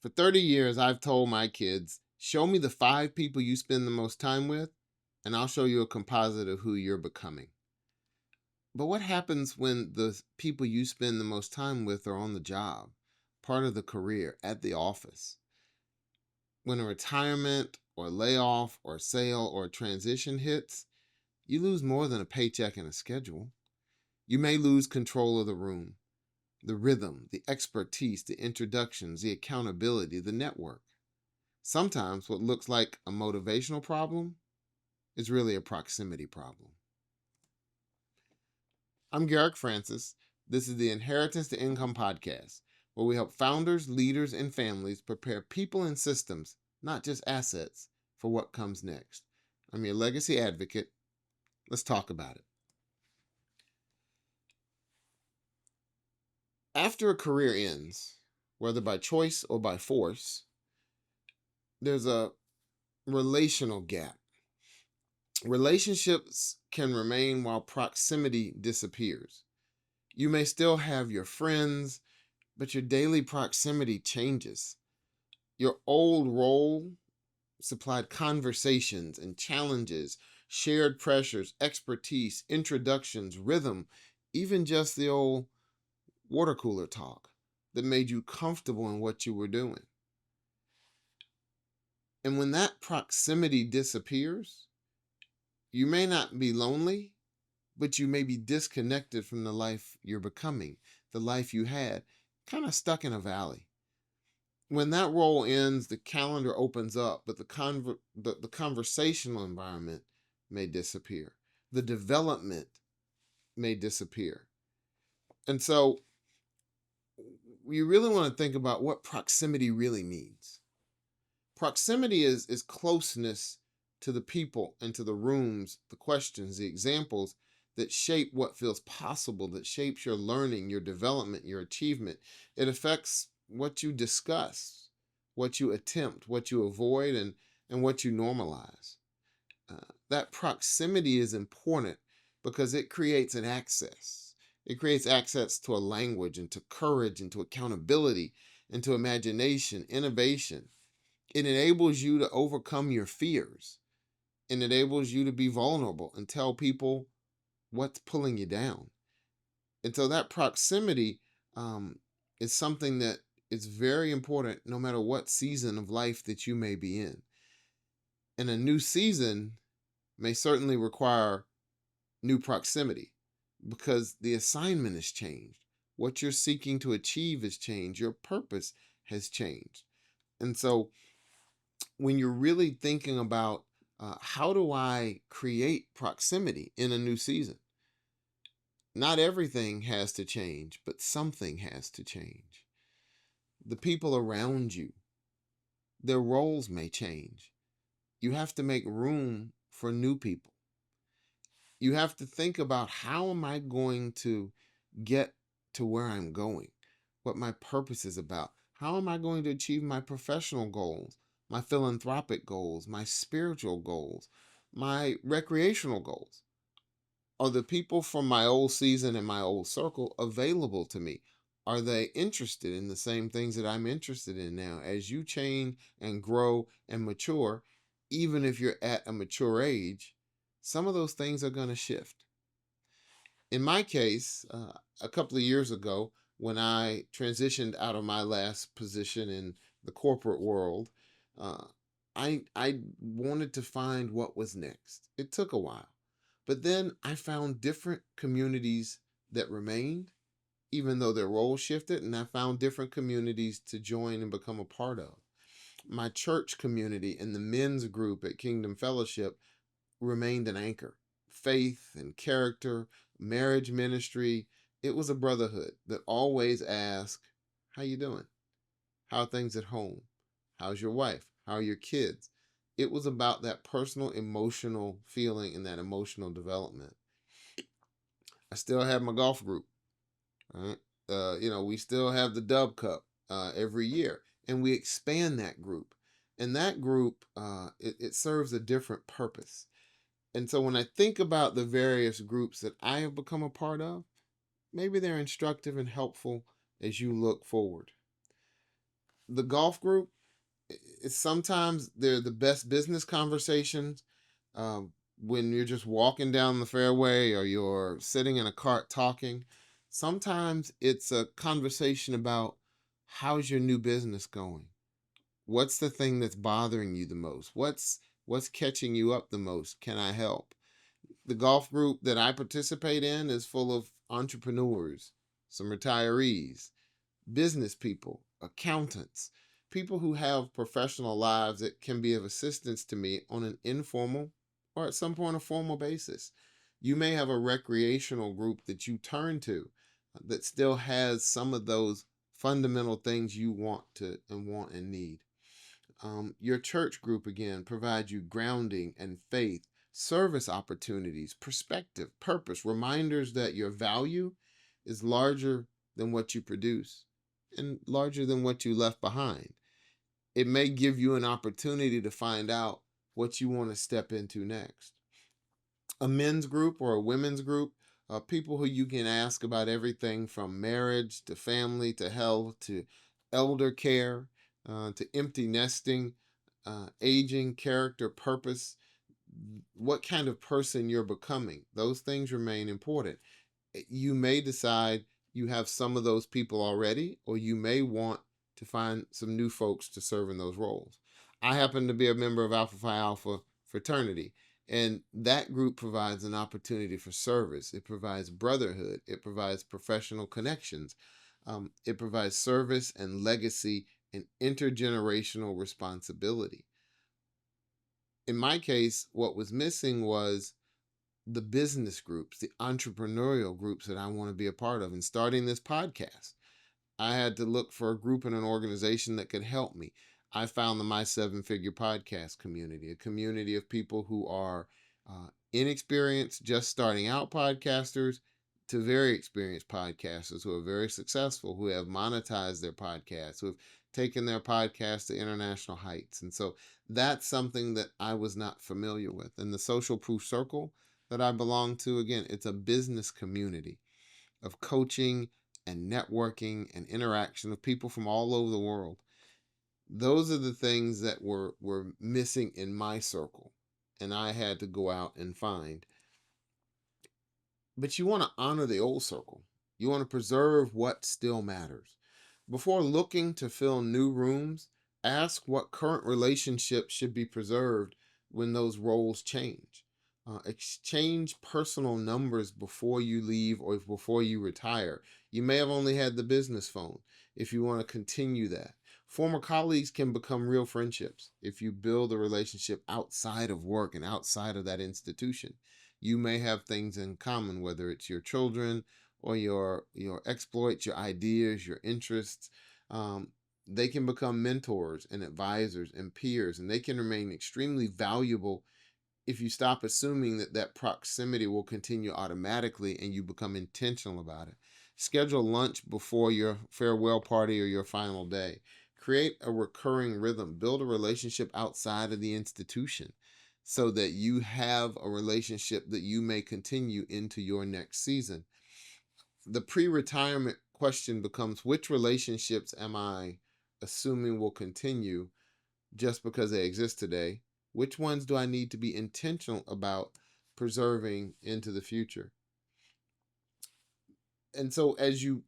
For 30 years, I've told my kids, show me the 5 people you spend the most time with, and I'll show you a composite of who you're becoming. But what happens when the people you spend the most time with are on the job, part of the career, at the office? When a retirement or layoff or sale or transition hits, you lose more than a paycheck and a schedule. You may lose control of the room, the rhythm, the expertise, the introductions, the accountability, the network. Sometimes what looks like a motivational problem is really a proximity problem. I'm Garrick Francis. This is the Inheritance to Income podcast, where we help founders, leaders, and families prepare people and systems, not just assets, for what comes next. I'm your legacy advocate. Let's talk about it. After a career ends, whether by choice or by force, there's a relational gap. Relationships can remain while proximity disappears. You may still have your friends, but your daily proximity changes. Your old role supplied conversations and challenges, shared pressures, expertise, introductions, rhythm, even just the old water cooler talk that made you comfortable in what you were doing. And when that proximity disappears, you may not be lonely, but you may be disconnected from the life you're becoming, the life you had, kind of stuck in a valley. When that role ends, the calendar opens up, but the conversational environment may disappear. The development may disappear. And so we really want to think about what proximity really means. Proximity is closeness to the people and to the rooms, the questions, the examples that shape what feels possible, that shapes your learning, your development, your achievement. It affects what you discuss, what you attempt, what you avoid, and what you normalize. That proximity is important because it creates an access. It creates access to a language and to courage and to accountability and to imagination, innovation. It enables you to overcome your fears. It enables you to be vulnerable and tell people what's pulling you down. And so that proximity is something that is very important no matter what season of life that you may be in. And a new season may certainly require new proximity because the assignment has changed. What you're seeking to achieve has changed. Your purpose has changed. And so when you're really thinking about how do I create proximity in a new season, not everything has to change, but something has to change. The people around you, their roles may change. You have to make room for new people. You have to think about how am I going to get to where I'm going, what my purpose is about. How am I going to achieve my professional goals, my philanthropic goals, my spiritual goals, my recreational goals? Are the people from my old season and my old circle available to me? Are they interested in the same things that I'm interested in now? As you change and grow and mature, even if you're at a mature age, some of those things are going to shift. In my case, a couple of years ago, when I transitioned out of my last position in the corporate world, uh, I wanted to find what was next. It took a while. But then I found different communities that remained, even though their roles shifted, and I found different communities to join and become a part of. My church community and the men's group at Kingdom Fellowship remained an anchor. Faith and character, marriage ministry, it was a brotherhood that always asked, how you doing? How are things at home? How's your wife? How are your kids? It was about that personal emotional feeling and that emotional development. I still have my golf group. Right? We still have the Dub Cup every year, and we expand that group. And that group, it serves a different purpose. And so when I think about the various groups that I have become a part of, maybe they're instructive and helpful as you look forward. The golf group, sometimes they're the best business conversations, um, when you're just walking down the fairway or you're sitting in a cart talking. Sometimes it's a conversation about how's your new business going? What's the thing that's bothering you the most? What's catching you up the most? Can I help? The golf group that I participate in is full of entrepreneurs, some retirees, business people, accountants, people who have professional lives that can be of assistance to me on an informal or at some point a formal basis. You may have a recreational group that you turn to that still has some of those fundamental things you want and need. Your church group, again, provides you grounding and faith, service opportunities, perspective, purpose, reminders that your value is larger than what you produce and larger than what you left behind. It may give you an opportunity to find out what you want to step into next. A men's group or a women's group, people who you can ask about everything from marriage to family to health to elder care, to empty nesting, aging, character, purpose, what kind of person you're becoming. Those things remain important. You may decide you have some of those people already, or you may want to find some new folks to serve in those roles. I happen to be a member of Alpha Phi Alpha fraternity, and that group provides an opportunity for service. It provides brotherhood. It provides professional connections. It provides service and legacy and intergenerational responsibility. In my case, what was missing was the business groups, the entrepreneurial groups that I want to be a part of. And starting this podcast, I had to look for a group and an organization that could help me. I found the My Seven Figure Podcast community, a community of people who are inexperienced, just starting out podcasters to very experienced podcasters who are very successful, who have monetized their podcasts, who have taken their podcast to international heights. And so that's something that I was not familiar with. And the Social Proof Circle that I belong to, again, it's a business community of coaching and networking and interaction of people from all over the world. Those are the things that were missing in my circle, and I had to go out and find. But you want to honor the old circle. You want to preserve what still matters. Before looking to fill new rooms, ask what current relationships should be preserved when those roles change. Exchange personal numbers before you leave or before you retire. You may have only had the business phone if you want to continue that. Former colleagues can become real friendships if you build a relationship outside of work and outside of that institution. You may have things in common, whether it's your children or your exploits, your ideas, your interests. They can become mentors and advisors and peers, and they can remain extremely valuable if you stop assuming that that proximity will continue automatically and you become intentional about it. Schedule lunch before your farewell party or your final day. Create a recurring rhythm. Build a relationship outside of the institution so that you have a relationship that you may continue into your next season. The pre-retirement question becomes, which relationships am I assuming will continue just because they exist today? Which ones do I need to be intentional about preserving into the future? And so as you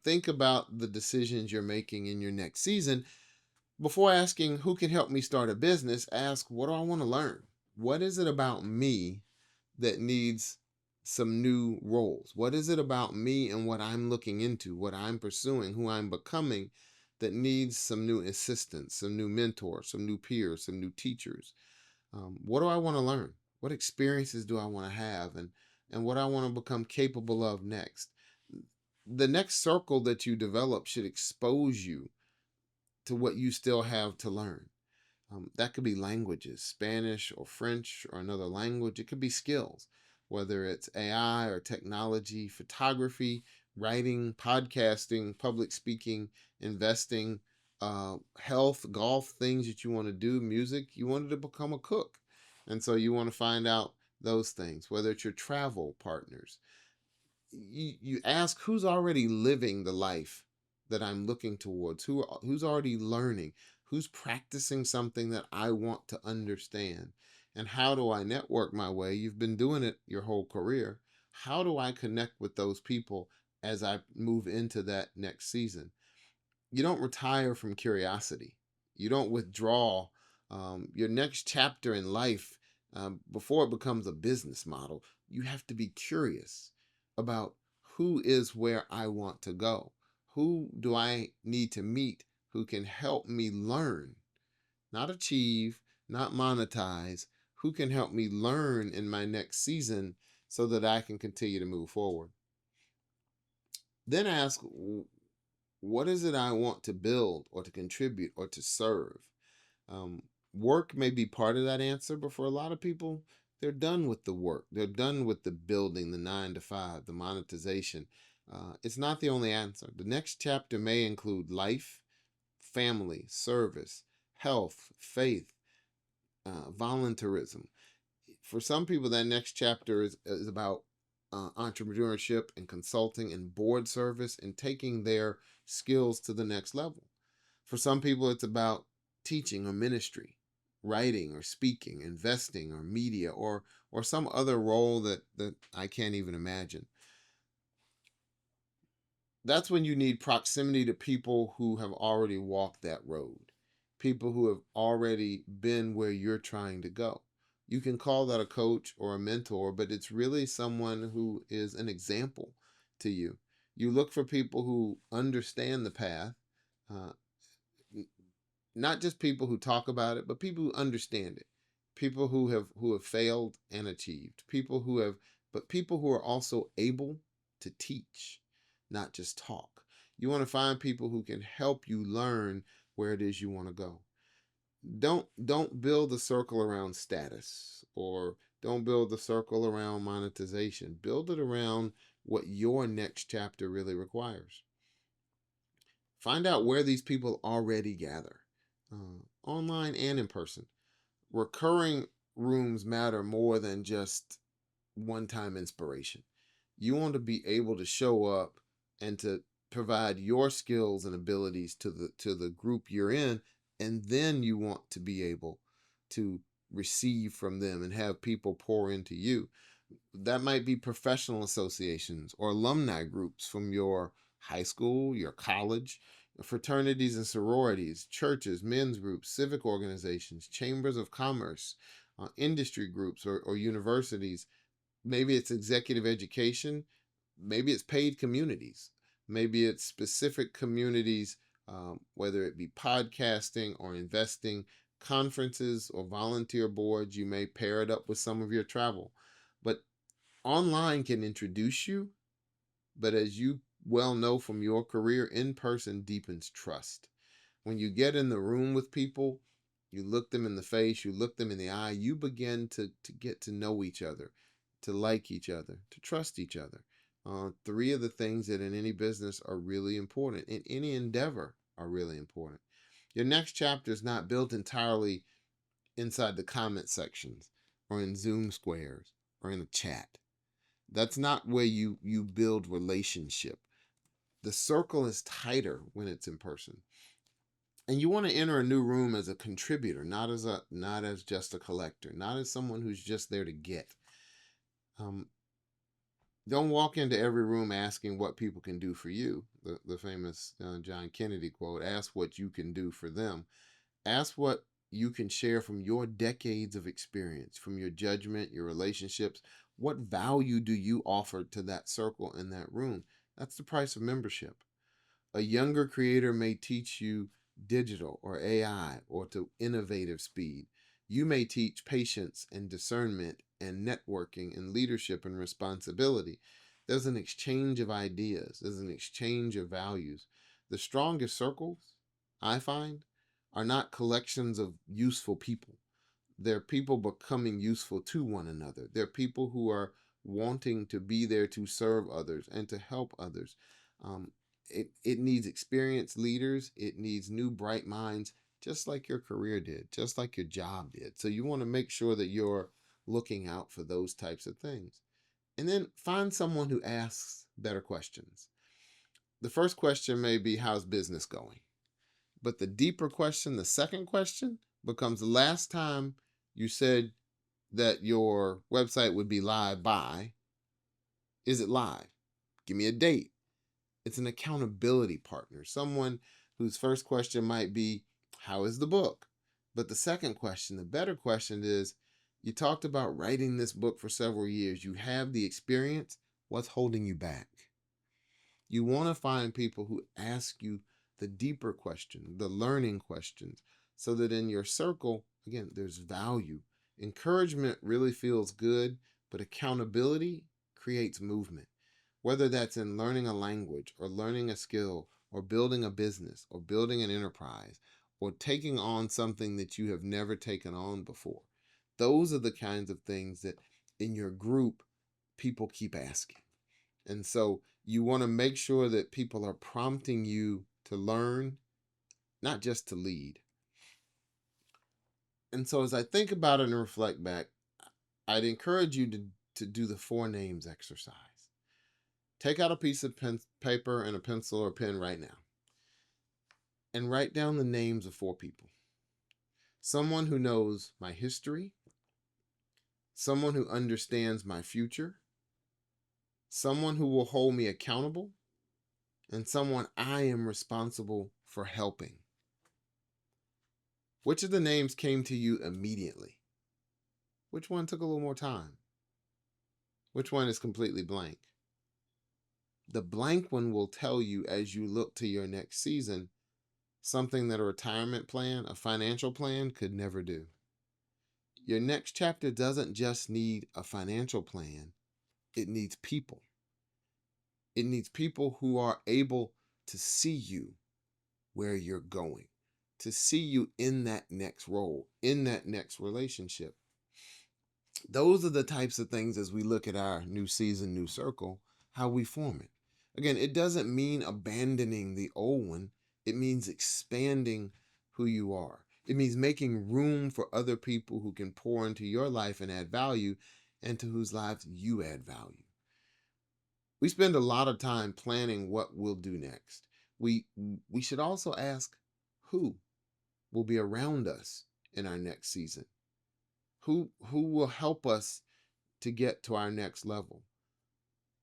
think about the decisions you're making in your next season, before asking who can help me start a business, ask what do I want to learn? What is it about me that needs some new roles? What is it about me and what I'm looking into, what I'm pursuing, who I'm becoming that needs some new assistance, some new mentors, some new peers, some new teachers? What do I want to learn? What experiences do I want to have? And what I want to become capable of next? The next circle that you develop should expose you to what you still have to learn. That could be languages, Spanish or French or another language. It could be skills, whether it's AI or technology, photography, writing, podcasting, public speaking, investing, health, golf, things that you want to do, music. You wanted to become a cook. And so you want to find out those things, whether it's your travel partners. You ask who's already living the life that I'm looking towards? Who's already learning? Who's practicing something that I want to understand? And how do I network my way? You've been doing it your whole career. How do I connect with those people as I move into that next season? You don't retire from curiosity. You don't withdraw your next chapter in life before it becomes a business model. You have to be curious about who is where I want to go. Who do I need to meet who can help me learn, not achieve, not monetize, who can help me learn in my next season so that I can continue to move forward. Then ask, what is it I want to build or to contribute or to serve? Um, Work may be part of that answer, but for a lot of people, they're done with the work. They're done with the building, the 9 to 5, the monetization. It's not the only answer. The next chapter may include life, family, service, health, faith, voluntarism. For some people, that next chapter is about entrepreneurship and consulting and board service and taking their skills to the next level. For some people, it's about teaching or ministry, writing or speaking, investing or media or some other role that I can't even imagine. That's when you need proximity to people who have already walked that road, people who have already been where you're trying to go. You can call that a coach or a mentor, but it's really someone who is an example to you. You look for people who understand the path, uh, not just people who talk about it, but people who understand it, people who have failed and achieved, people who are also able to teach, not just talk. You want to find people who can help you learn where it is you want to go. Don't build a circle around status, or don't build a circle around monetization. Build it around what your next chapter really requires. Find out where these people already gather, online and in person. Recurring rooms matter more than just one time inspiration. You want to be able to show up and to provide your skills and abilities to the group you're in, and then you want to be able to receive from them and have people pour into you. That might be professional associations or alumni groups from your high school, your college, fraternities and sororities, churches, men's groups, civic organizations, chambers of commerce, industry groups, or universities. Maybe it's executive education. Maybe it's paid communities. Maybe it's specific communities, whether it be podcasting or investing, conferences or volunteer boards. You may pair it up with some of your travel. But online can introduce you, but as you well know from your career, in person deepens trust. When you get in the room with people, you look them in the face, you look them in the eye, you begin to get to know each other, to like each other, to trust each other. Three of the things that in any business are really important, in any endeavor are really important. Your next chapter is not built entirely inside the comment sections or in Zoom squares or in a chat. That's not where you build relationship. The circle is tighter when it's in person. And you want to enter a new room as a contributor, not as just a collector, not as someone who's just there to get. Um, don't walk into every room asking what people can do for you. The famous John Kennedy quote: "Ask what you can do for them." Ask what you can share from your decades of experience, from your judgment, your relationships. What value do you offer to that circle in that room? That's the price of membership. A younger creator may teach you digital or AI or to innovative speed. You may teach patience and discernment and networking and leadership and responsibility. There's an exchange of ideas, there's an exchange of values. The strongest circles, I find, are not collections of useful people. They're people becoming useful to one another. They're people who are wanting to be there to serve others and to help others. Um, it needs experienced leaders. It needs new bright minds, just like your career did, just like your job did. So you want to make sure that you're looking out for those types of things. And then find someone who asks better questions. The first question may be, how's business going? But the deeper question, the second question, becomes the last time you said that your website would be live by, is it live? Give me a date. It's an accountability partner, someone whose first question might be, how is the book? But the second question, the better question is, you talked about writing this book for several years. You have the experience. What's holding you back? You want to find people who ask you the deeper questions, the learning questions, so that in your circle, again, there's value. Encouragement really feels good, but accountability creates movement. Whether that's in learning a language or learning a skill or building a business or building an enterprise or taking on something that you have never taken on before. Those are the kinds of things that in your group, people keep asking. And so you want to make sure that people are prompting you to learn, not just to lead. And so as I think about it and reflect back, I'd encourage you to do the 4 names exercise. Take out a piece of paper and a pencil or pen right now and write down the names of 4 people. Someone who knows my history, someone who understands my future, someone who will hold me accountable, and someone I am responsible for helping. Which of the names came to you immediately? Which one took a little more time? Which one is completely blank? The blank one will tell you as you look to your next season something that a retirement plan, a financial plan could never do. Your next chapter doesn't just need a financial plan, it needs people. It needs people who are able to see you where you're going, to see you in that next role, in that next relationship. Those are the types of things as we look at our new season, new circle, how we form it. Again, it doesn't mean abandoning the old one. It means expanding who you are. It means making room for other people who can pour into your life and add value, and to whose lives you add value. We spend a lot of time planning what we'll do next. We should also ask who will be around us in our next season. Who will help us to get to our next level?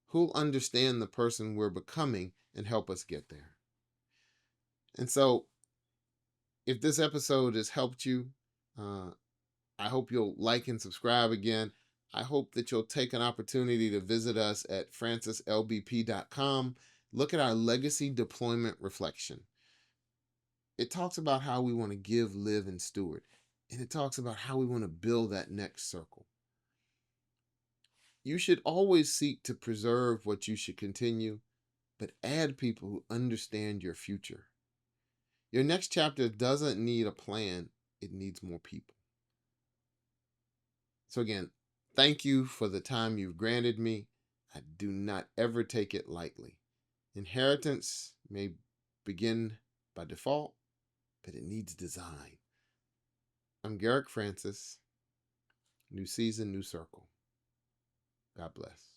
Who'll understand the person we're becoming and help us get there? And so, if this episode has helped you, I hope you'll like and subscribe again. I hope that you'll take an opportunity to visit us at francislbp.com. Look at our legacy deployment reflection. It talks about how we want to give, live, and steward. And it talks about how we want to build that next circle. You should always seek to preserve what you should continue, but add people who understand your future. Your next chapter doesn't need a plan, it needs more people. So again, thank you for the time you've granted me. I do not ever take it lightly. Inheritance may begin by default, but it needs design. I'm Garrick Francis. New season, new circle. God bless.